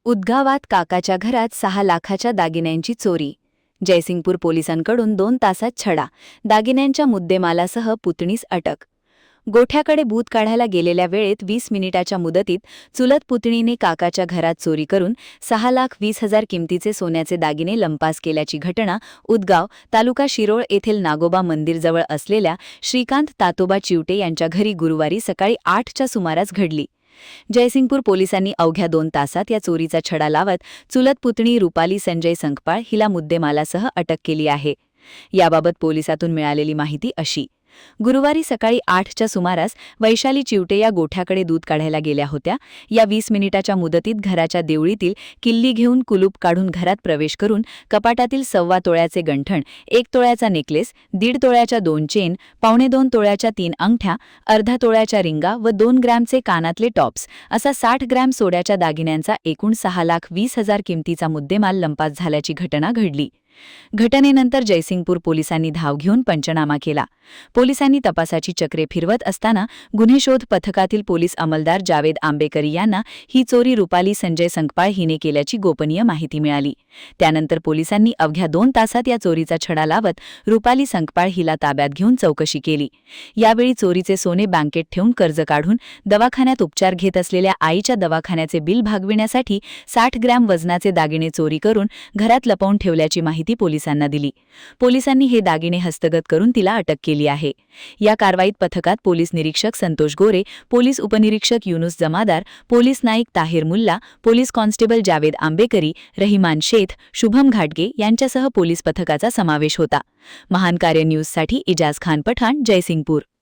उदगावात काकाच्या घरात 6 लाखाच्या दागिन्यांची चोरी. जयसिंगपूर पोलिसांकडून 2 तासात छडा. दागिन्यांच्या मुद्देमालासह पुतणीस अटक. गोठ्याकडे भूत काढायला गेलेल्या वेळेत 20 मिनिटाच्या मुदतीत चुलत पुतणीने काकाच्या घरात चोरी करून 6,20,000 किमतीचे सोन्याचे दागिने लंपास केल्याची घटना उदगाव, तालुका शिरोळ येथील नागोबा मंदिरजवळ असलेल्या श्रीकांत तातोबा चिवटे यांच्या घरी गुरुवारी सकाळी 8च्या सुमारास घडली. जयसिंगपूर पोलिसांनी अवघ्या 2 तासात या चोरीचा छडा लावत चुलत पुतणी रुपाली संजय संकपाळ हिला मुद्देमालासह अटक केली आहे. याबाबत पोलिसातून मिळालेली माहिती अशी: गुरुवारी सकाळी 8च्या सुमारास वैशाली चिवटे या गोठ्याकडे दूध काढायला गेल्या होत्या. या 20 मिनिटाच्या मुदतीत घराच्या देवळीतील किल्ली घेऊन कुलूप काढून घरात प्रवेश करून कपाटातील 1.25 तोळ्याचे गंठण, 1 तोळ्याचा नेकलेस, 1.5 तोळ्याच्या 2 चेन, 2.25 तोळ्याच्या 3 अंगठ्या, अर्धा तोळ्याच्या रिंगा व 2 ग्रॅमचे कानातले टॉप्स असा 60 ग्रॅम सोड्याच्या दागिन्यांचा एकूण 6,20,000 किमतीचा मुद्देमाल लंपास झाल्याची घटना घडली. घटनेनंतर जयसिंगपूर पोलिसांनी धाव घेऊन पंचनामा केला. पोलिसांनी तपासाची चक्रे फिरवत असताना गुन्हे शोध पथकातील पोलीस अंमलदार जावेद आंबेकरी यांना ही चोरी रुपाली संजय संकपाळ हिने केल्याची गोपनीय माहिती मिळाली. त्यानंतर पोलिसांनी अवघ्या 2 तासात या चोरीचा छडा लावत रुपाली संकपाळ हिला ताब्यात घेऊन चौकशी केली. यावेळी चोरीचे सोने बँकेत ठेवून कर्ज काढून दवाखान्यात उपचार घेत असलेल्या आईच्या दवाखान्याचे बिल भागविण्यासाठी 60 ग्रॅम वजनाचे दागिने चोरी करून घरात लपवून ठेवल्याची माहिती पोलिसांना दिली. पोलिसांनी हे दागिने हस्तगत करून तिला अटक केली आहे. या कारवाईत पथकात पोलीस निरीक्षक संतोष गोरे, पोलीस उपनिरीक्षक Yunus Jamadar, police Naik Tahir Mulla, police constable Javed Ambekari, Rahiman Shaikh, Shubham घाटगे यांच्यासह पोलीस पथकाचा समावेश होता. महान कार्य न्यूजसाठी इजाज खान पठाण, जयसिंगपूर.